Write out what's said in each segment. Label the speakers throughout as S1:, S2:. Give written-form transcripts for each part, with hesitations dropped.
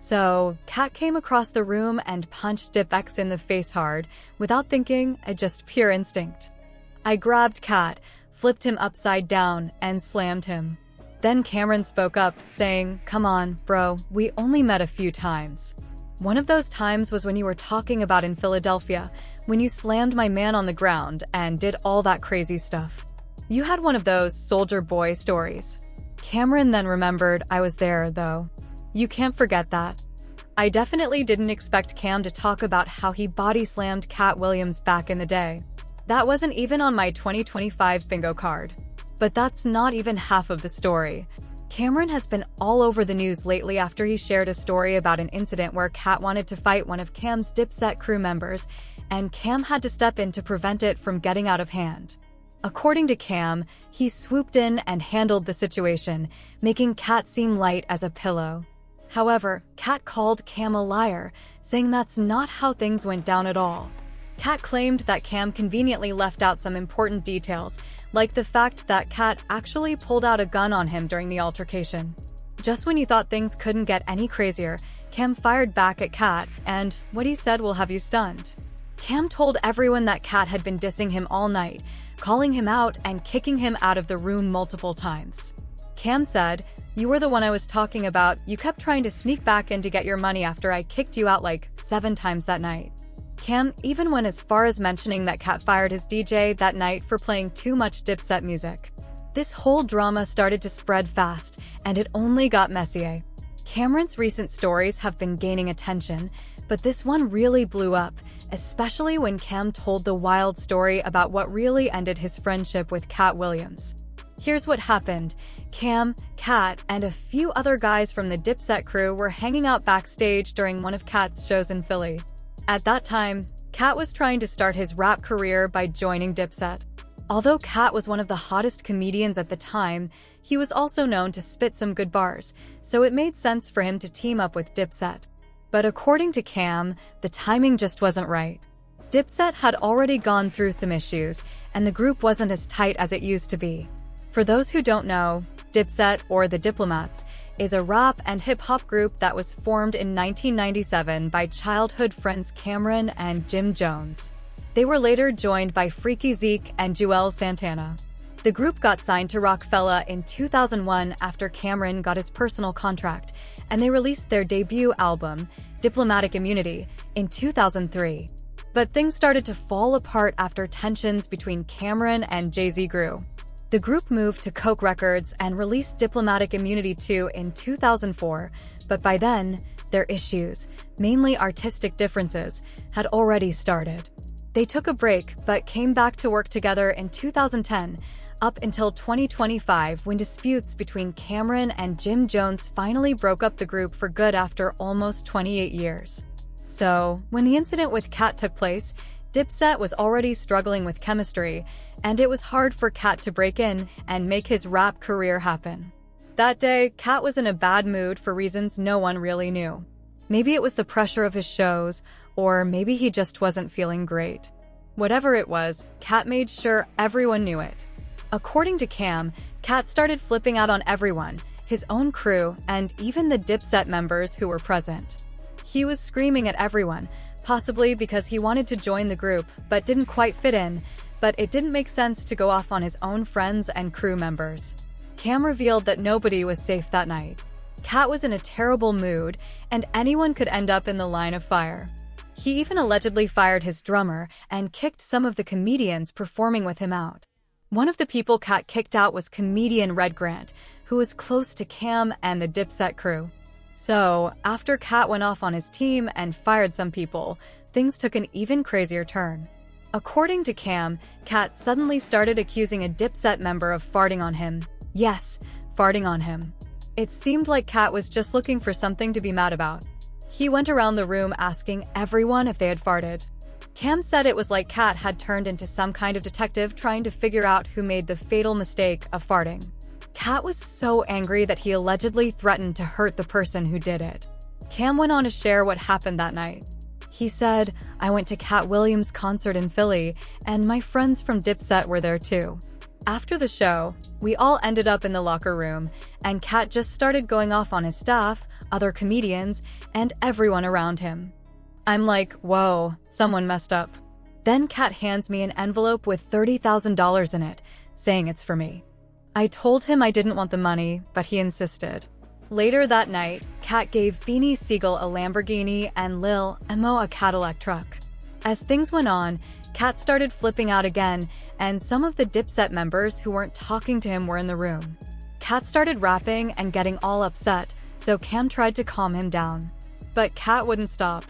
S1: So, Katt came across the room and punched Dip X in the face hard, without thinking, just pure instinct. I grabbed Katt, flipped him upside down, and slammed him. Then Cameron spoke up, saying, "Come on, bro, we only met a few times. One of those times was when you were talking about in Philadelphia, when you slammed my man on the ground and did all that crazy stuff. You had one of those soldier boy stories." Cameron then remembered I was there, though. You can't forget that. I definitely didn't expect Cam to talk about how he body-slammed Katt Williams back in the day. That wasn't even on my 2025 bingo card. But that's not even half of the story. Cameron has been all over the news lately after he shared a story about an incident where Katt wanted to fight one of Cam's Dipset crew members, and Cam had to step in to prevent it from getting out of hand. According to Cam, he swooped in and handled the situation, making Katt seem light as a pillow. However, Katt called Cam a liar, saying that's not how things went down at all. Katt claimed that Cam conveniently left out some important details, like the fact that Katt actually pulled out a gun on him during the altercation. Just when you thought things couldn't get any crazier, Cam fired back at Katt, and what he said will have you stunned. Cam told everyone that Katt had been dissing him all night, calling him out and kicking him out of the room multiple times. Cam said, "You were the one I was talking about. You kept trying to sneak back in to get your money after I kicked you out like 7 times that night." Cam even went as far as mentioning that Katt fired his DJ that night for playing too much Dipset music. This whole drama started to spread fast, and it only got messier. Cameron's recent stories have been gaining attention, but this one really blew up, especially when Cam told the wild story about what really ended his friendship with Katt Williams. Here's what happened. Cam, Katt, and a few other guys from the Dipset crew were hanging out backstage during one of Katt's shows in Philly. At that time, Katt was trying to start his rap career by joining Dipset. Although Katt was one of the hottest comedians at the time, he was also known to spit some good bars, so it made sense for him to team up with Dipset. But according to Cam, the timing just wasn't right. Dipset had already gone through some issues, and the group wasn't as tight as it used to be. For those who don't know, Dipset, or the Diplomats, is a rap and hip-hop group that was formed in 1997 by childhood friends Cameron and Jim Jones. They were later joined by Freaky Zeke and Joel Santana. The group got signed to Rockefeller in 2001 after Cameron got his personal contract, and they released their debut album, Diplomatic Immunity, in 2003. But things started to fall apart after tensions between Cameron and Jay-Z grew. The group moved to Coke Records and released Diplomatic Immunity 2 in 2004, but by then, their issues, mainly artistic differences, had already started. They took a break, but came back to work together in 2010, up until 2025 when disputes between Cameron and Jim Jones finally broke up the group for good after almost 28 years. So, when the incident with Katt took place, Dipset was already struggling with chemistry, and it was hard for Katt to break in and make his rap career happen. That day, Katt was in a bad mood for reasons no one really knew. Maybe it was the pressure of his shows, or maybe he just wasn't feeling great. Whatever it was, Katt made sure everyone knew it. According to Cam, Katt started flipping out on everyone, his own crew, and even the Dipset members who were present. He was screaming at everyone, possibly because he wanted to join the group but didn't quite fit in, but it didn't make sense to go off on his own friends and crew members. Cam revealed that nobody was safe that night. Katt was in a terrible mood, and anyone could end up in the line of fire. He even allegedly fired his drummer and kicked some of the comedians performing with him out. One of the people Katt kicked out was comedian Red Grant, who was close to Cam and the Dipset crew. So, after Katt went off on his team and fired some people, things took an even crazier turn. According to Cam, Katt suddenly started accusing a Dipset member of farting on him. Yes, farting on him. It seemed like Katt was just looking for something to be mad about. He went around the room asking everyone if they had farted. Cam said it was like Katt had turned into some kind of detective trying to figure out who made the fatal mistake of farting. Katt was so angry that he allegedly threatened to hurt the person who did it. Cam went on to share what happened that night. He said, "I went to Katt Williams' concert in Philly, and my friends from Dipset were there too. After the show, we all ended up in the locker room, and Katt just started going off on his staff, other comedians, and everyone around him. I'm like, whoa, someone messed up. Then Katt hands me an envelope with $30,000 in it, saying it's for me. I told him I didn't want the money, but he insisted. Later that night, Katt gave Beanie Siegel a Lamborghini and Lil Emo a Cadillac truck. As things went on, Katt started flipping out again, and some of the Dipset members who weren't talking to him were in the room. Katt started rapping and getting all upset, so Cam tried to calm him down. But Katt wouldn't stop.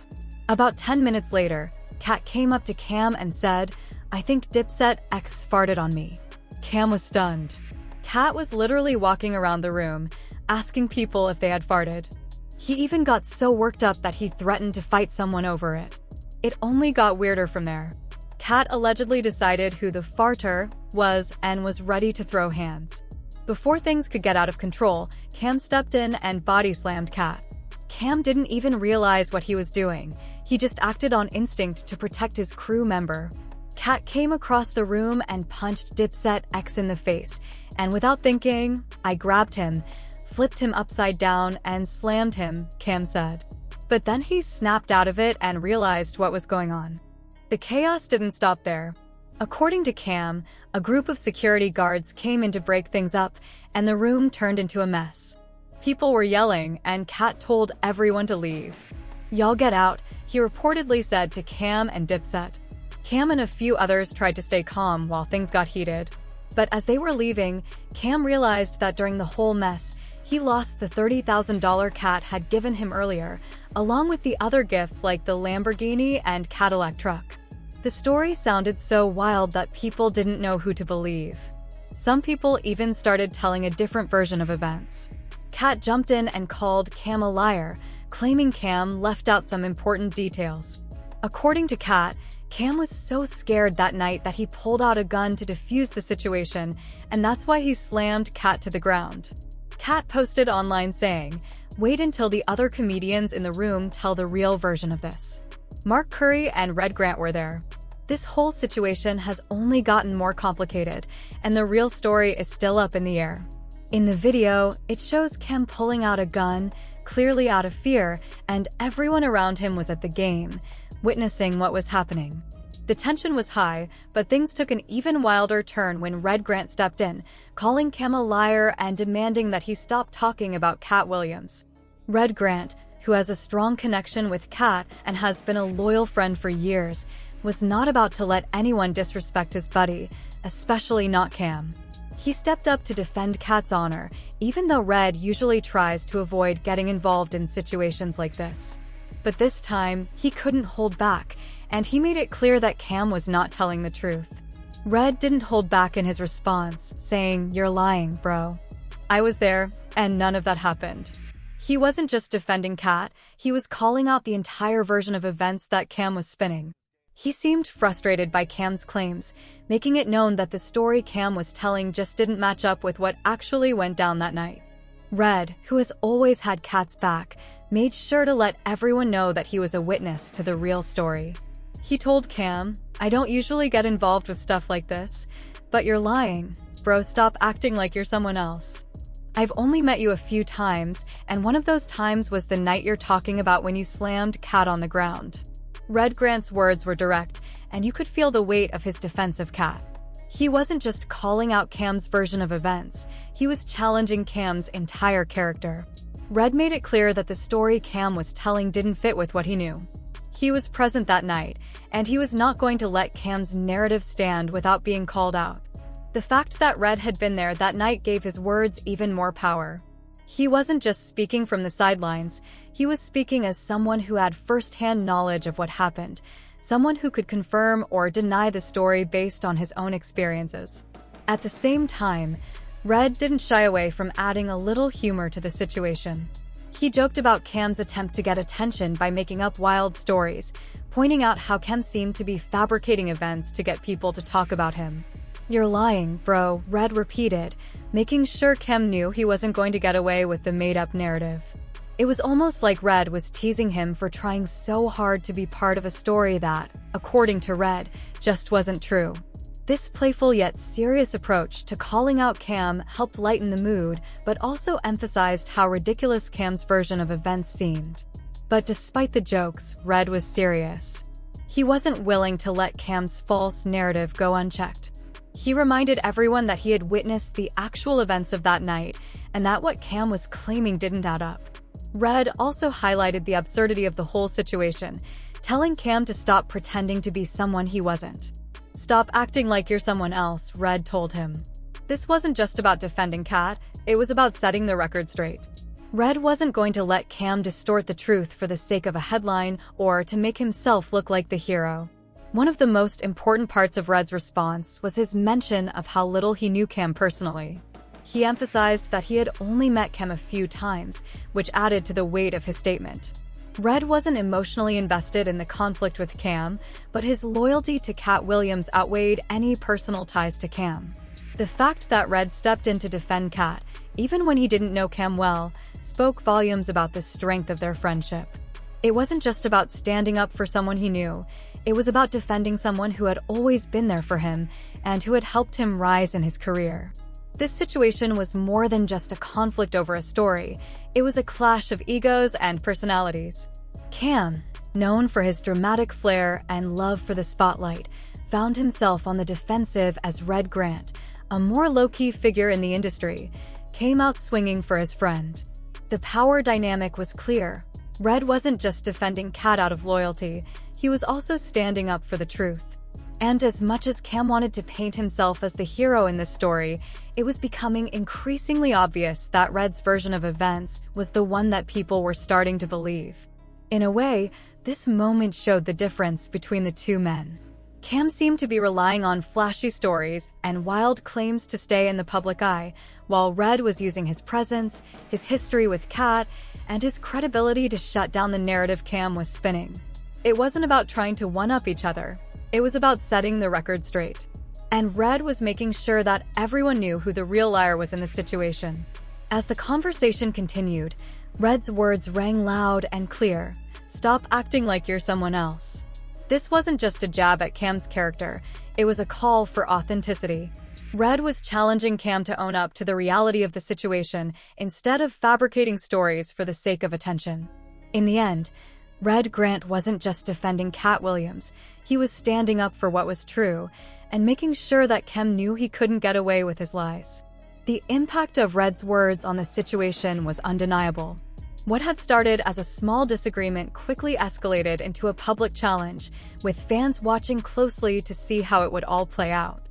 S1: About 10 minutes later, Katt came up to Cam and said, "I think Dipset X farted on me." Cam was stunned. Katt was literally walking around the room, asking people if they had farted. He even got so worked up that he threatened to fight someone over it. It only got weirder from there. Katt allegedly decided who the farter was and was ready to throw hands. Before things could get out of control, Cam stepped in and body slammed Katt. Cam didn't even realize what he was doing. He just acted on instinct to protect his crew member. Katt came across the room and punched Dipset X in the face, and without thinking, I grabbed him, flipped him upside down, and slammed him, Cam said. But then he snapped out of it and realized what was going on. The chaos didn't stop there. According to Cam, a group of security guards came in to break things up, and the room turned into a mess. People were yelling, and Katt told everyone to leave. "Y'all get out," he reportedly said to Cam and Dipset. Cam and a few others tried to stay calm while things got heated. But as they were leaving, Cam realized that during the whole mess, he lost the $30,000 Katt had given him earlier, along with the other gifts like the Lamborghini and Cadillac truck. The story sounded so wild that people didn't know who to believe. Some people even started telling a different version of events. Katt jumped in and called Cam a liar, claiming Cam left out some important details. According to Katt, Cam was so scared that night that he pulled out a gun to defuse the situation, and that's why he slammed Katt to the ground. Katt posted online saying, "Wait until the other comedians in the room tell the real version of this." Mark Curry and Red Grant were there. This whole situation has only gotten more complicated, and the real story is still up in the air. In the video, it shows Cam pulling out a gun, clearly out of fear, and everyone around him was at the game, witnessing what was happening. The tension was high, but things took an even wilder turn when Red Grant stepped in, calling Cam a liar and demanding that he stop talking about Katt Williams. Red Grant, who has a strong connection with Katt and has been a loyal friend for years, was not about to let anyone disrespect his buddy, especially not Cam. He stepped up to defend Katt's honor, even though Red usually tries to avoid getting involved in situations like this. But this time, he couldn't hold back, and he made it clear that Cam was not telling the truth. Red didn't hold back in his response, saying, "You're lying, bro. I was there, and none of that happened." He wasn't just defending Katt, he was calling out the entire version of events that Cam was spinning. He seemed frustrated by Cam's claims, making it known that the story Cam was telling just didn't match up with what actually went down that night. Red, who has always had Katt's back, made sure to let everyone know that he was a witness to the real story. He told Cam, "I don't usually get involved with stuff like this, but you're lying. Bro, stop acting like you're someone else. I've only met you a few times, and one of those times was the night you're talking about when you slammed Katt on the ground." Red Grant's words were direct, and you could feel the weight of his defense of Katt. He wasn't just calling out Cam's version of events, he was challenging Cam's entire character. Red made it clear that the story Cam was telling didn't fit with what he knew. He was present that night, and he was not going to let Cam's narrative stand without being called out. The fact that Red had been there that night gave his words even more power. He wasn't just speaking from the sidelines, he was speaking as someone who had first-hand knowledge of what happened, someone who could confirm or deny the story based on his own experiences. At the same time, Red didn't shy away from adding a little humor to the situation. He joked about Cam's attempt to get attention by making up wild stories, pointing out how Cam seemed to be fabricating events to get people to talk about him. "You're lying, bro," Red repeated, making sure Cam knew he wasn't going to get away with the made-up narrative. It was almost like Red was teasing him for trying so hard to be part of a story that, according to Red, just wasn't true. This playful yet serious approach to calling out Cam helped lighten the mood, but also emphasized how ridiculous Cam's version of events seemed. But despite the jokes, Red was serious. He wasn't willing to let Cam's false narrative go unchecked. He reminded everyone that he had witnessed the actual events of that night, and that what Cam was claiming didn't add up. Red also highlighted the absurdity of the whole situation, telling Cam to stop pretending to be someone he wasn't. "Stop acting like you're someone else," Red told him. This wasn't just about defending Katt, it was about setting the record straight. Red wasn't going to let Cam distort the truth for the sake of a headline or to make himself look like the hero. One of the most important parts of Red's response was his mention of how little he knew Cam personally. He emphasized that he had only met Cam a few times, which added to the weight of his statement. Red wasn't emotionally invested in the conflict with Cam, but his loyalty to Katt Williams outweighed any personal ties to Cam. The fact that Red stepped in to defend Katt, even when he didn't know Cam well, spoke volumes about the strength of their friendship. It wasn't just about standing up for someone he knew, it was about defending someone who had always been there for him and who had helped him rise in his career. This situation was more than just a conflict over a story, it was a clash of egos and personalities. Cam, known for his dramatic flair and love for the spotlight, found himself on the defensive as Red Grant, a more low-key figure in the industry, came out swinging for his friend. The power dynamic was clear. Red wasn't just defending Katt out of loyalty, he was also standing up for the truth. And as much as Cam wanted to paint himself as the hero in this story, it was becoming increasingly obvious that Red's version of events was the one that people were starting to believe. In a way, this moment showed the difference between the two men. Cam seemed to be relying on flashy stories and wild claims to stay in the public eye, while Red was using his presence, his history with Katt, and his credibility to shut down the narrative Cam was spinning. It wasn't about trying to one-up each other. It was about setting the record straight. And Red was making sure that everyone knew who the real liar was in the situation. As the conversation continued, Red's words rang loud and clear. "Stop acting like you're someone else." This wasn't just a jab at Cam's character, it was a call for authenticity. Red was challenging Cam to own up to the reality of the situation instead of fabricating stories for the sake of attention. In the end, Red Grant wasn't just defending Katt Williams, he was standing up for what was true and making sure that Cam knew he couldn't get away with his lies. The impact of Red's words on the situation was undeniable. What had started as a small disagreement quickly escalated into a public challenge, with fans watching closely to see how it would all play out.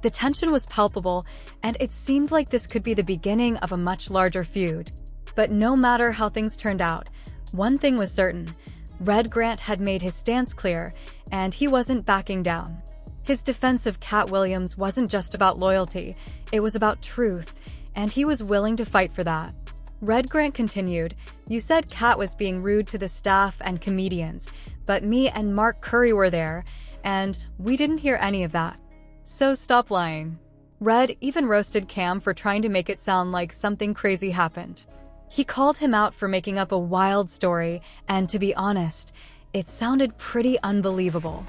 S1: The tension was palpable, and it seemed like this could be the beginning of a much larger feud. But no matter how things turned out, one thing was certain: Red Grant had made his stance clear, and he wasn't backing down. His defense of Katt Williams wasn't just about loyalty, it was about truth, and he was willing to fight for that. Red Grant continued, "You said Katt was being rude to the staff and comedians, but me and Mark Curry were there, and we didn't hear any of that. So stop lying." Red even roasted Cam for trying to make it sound like something crazy happened. He called him out for making up a wild story, and to be honest, it sounded pretty unbelievable.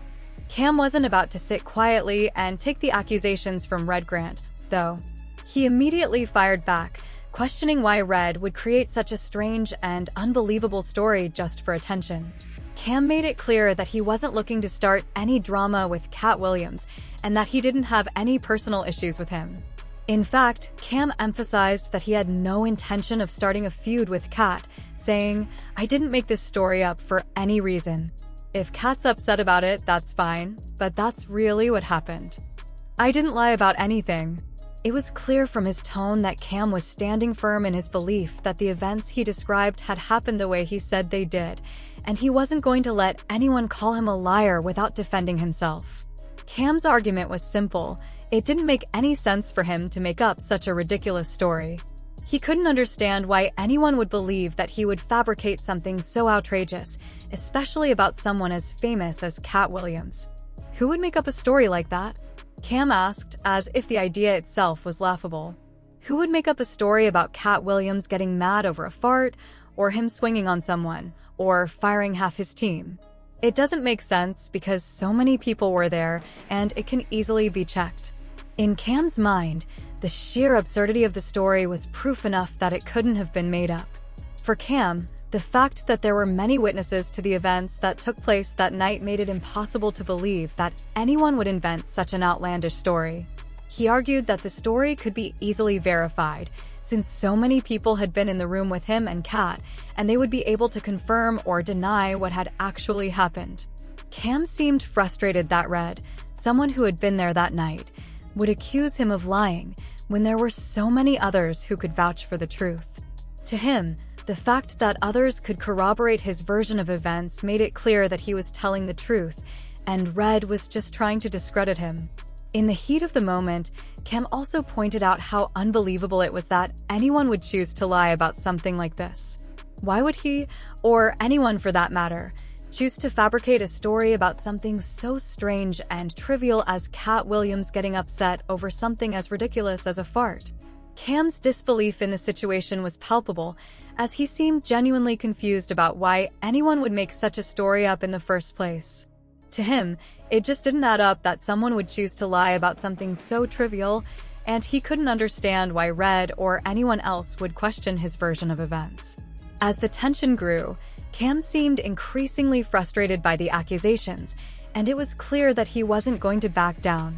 S1: Cam wasn't about to sit quietly and take the accusations from Red Grant, though. He immediately fired back, questioning why Red would create such a strange and unbelievable story just for attention. Cam made it clear that he wasn't looking to start any drama with Katt Williams and that he didn't have any personal issues with him. In fact, Cam emphasized that he had no intention of starting a feud with Katt, saying, "I didn't make this story up for any reason. If Katt's upset about it, that's fine, but that's really what happened. I didn't lie about anything." It was clear from his tone that Cam was standing firm in his belief that the events he described had happened the way he said they did, and he wasn't going to let anyone call him a liar without defending himself. Cam's argument was simple. It didn't make any sense for him to make up such a ridiculous story. He couldn't understand why anyone would believe that he would fabricate something so outrageous, especially about someone as famous as Katt Williams. Who would make up a story like that? Cam asked, as if the idea itself was laughable. Who would make up a story about Katt Williams getting mad over a fart, or him swinging on someone, or firing half his team? It doesn't make sense because so many people were there and it can easily be checked. In Cam's mind, the sheer absurdity of the story was proof enough that it couldn't have been made up. For Cam, the fact that there were many witnesses to the events that took place that night made it impossible to believe that anyone would invent such an outlandish story. He argued that the story could be easily verified, since so many people had been in the room with him and Katt, and they would be able to confirm or deny what had actually happened. Cam seemed frustrated that Red, someone who had been there that night, would accuse him of lying when there were so many others who could vouch for the truth. To him, the fact that others could corroborate his version of events made it clear that he was telling the truth, and Red was just trying to discredit him. In the heat of the moment, Cam also pointed out how unbelievable it was that anyone would choose to lie about something like this. Why would he, or anyone for that matter, choose to fabricate a story about something so strange and trivial as Katt Williams getting upset over something as ridiculous as a fart? Cam's disbelief in the situation was palpable, as he seemed genuinely confused about why anyone would make such a story up in the first place. To him, it just didn't add up that someone would choose to lie about something so trivial, and he couldn't understand why Red or anyone else would question his version of events. As the tension grew, Cam seemed increasingly frustrated by the accusations, and it was clear that he wasn't going to back down.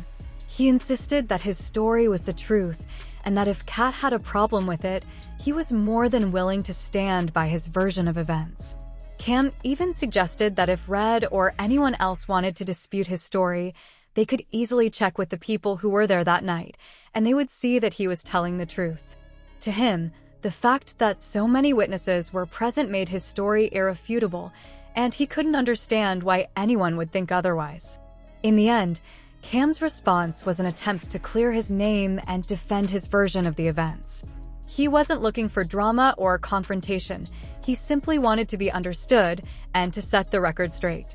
S1: He insisted that his story was the truth, and that if Katt had a problem with it, he was more than willing to stand by his version of events. Cam even suggested that if Red or anyone else wanted to dispute his story, they could easily check with the people who were there that night, and they would see that he was telling the truth. To him, the fact that so many witnesses were present made his story irrefutable, and he couldn't understand why anyone would think otherwise. In the end, Cam's response was an attempt to clear his name and defend his version of the events. He wasn't looking for drama or confrontation. He simply wanted to be understood and to set the record straight.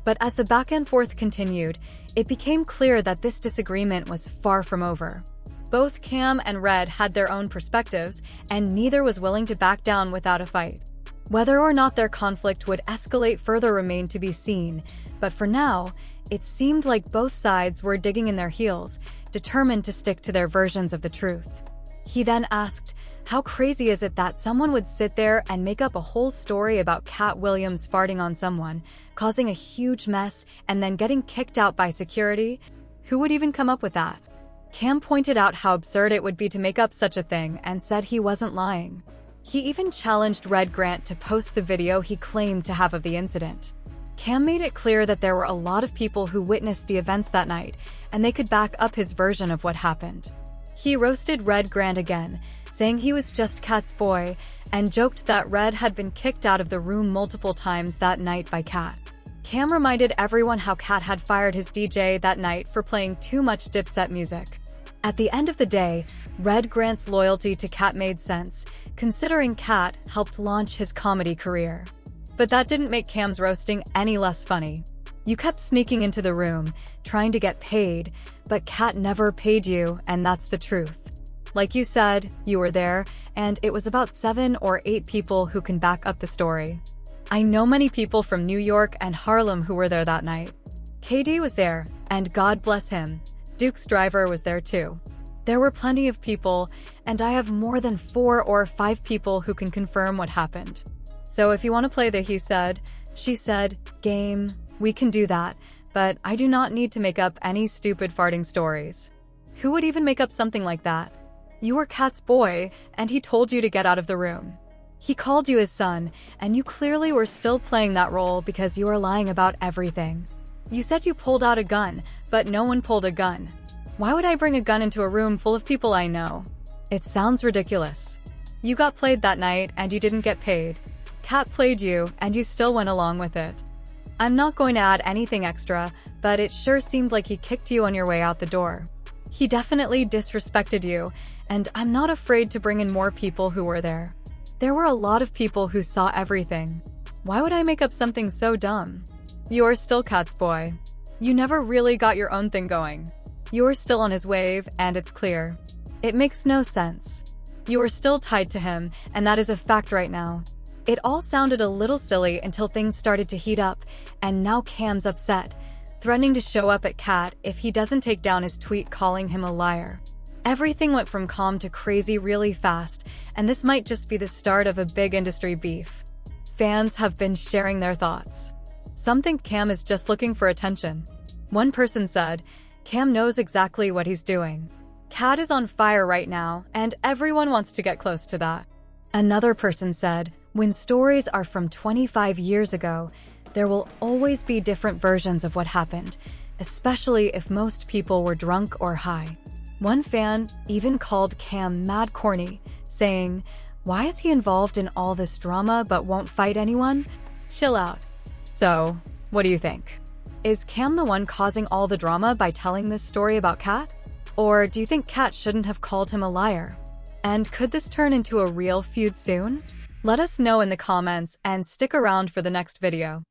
S1: But as the back and forth continued, it became clear that this disagreement was far from over. Both Cam and Red had their own perspectives, and neither was willing to back down without a fight. Whether or not their conflict would escalate further remained to be seen, but for now, it seemed like both sides were digging in their heels, determined to stick to their versions of the truth. He then asked, how crazy is it that someone would sit there and make up a whole story about Katt Williams farting on someone, causing a huge mess, and then getting kicked out by security? Who would even come up with that? Cam pointed out how absurd it would be to make up such a thing and said he wasn't lying. He even challenged Red Grant to post the video he claimed to have of the incident. Cam made it clear that there were a lot of people who witnessed the events that night, and they could back up his version of what happened. He roasted Red Grant again, saying he was just Katt's boy, and joked that Red had been kicked out of the room multiple times that night by Katt. Cam reminded everyone how Katt had fired his DJ that night for playing too much Dipset music. At the end of the day, Red Grant's loyalty to Katt made sense, considering Katt helped launch his comedy career. But that didn't make Cam's roasting any less funny. You kept sneaking into the room, trying to get paid, but Katt never paid you, and that's the truth. Like you said, you were there, and it was about 7 or 8 people who can back up the story. I know many people from New York and Harlem who were there that night. KD was there, and God bless him. Duke's driver was there too. There were plenty of people, and I have more than 4 or 5 people who can confirm what happened. So if you want to play the he said, she said game, we can do that, but I do not need to make up any stupid farting stories. Who would even make up something like that? You were Katt's boy, and he told you to get out of the room. He called you his son, and you clearly were still playing that role because you were lying about everything. You said you pulled out a gun, but no one pulled a gun. Why would I bring a gun into a room full of people I know? It sounds ridiculous. You got played that night, and you didn't get paid. Katt played you, and you still went along with it. I'm not going to add anything extra, but it sure seemed like he kicked you on your way out the door. He definitely disrespected you, and I'm not afraid to bring in more people who were there. There were a lot of people who saw everything. Why would I make up something so dumb? You're still Katt's boy. You never really got your own thing going. You're still on his wave, and it's clear. It makes no sense. You are still tied to him, and that is a fact right now. It all sounded a little silly until things started to heat up, and now Cam's upset, threatening to show up at Katt if he doesn't take down his tweet calling him a liar. Everything went from calm to crazy really fast, and this might just be the start of a big industry beef. Fans have been sharing their thoughts. Some think Cam is just looking for attention. One person said, "Cam knows exactly what he's doing. Katt is on fire right now, and everyone wants to get close to that." Another person said, "When stories are from 25 years ago, there will always be different versions of what happened, especially if most people were drunk or high." One fan even called Cam mad corny, saying, "Why is he involved in all this drama but won't fight anyone? Chill out." So, what do you think? Is Cam the one causing all the drama by telling this story about Katt? Or do you think Katt shouldn't have called him a liar? And could this turn into a real feud soon? Let us know in the comments and stick around for the next video.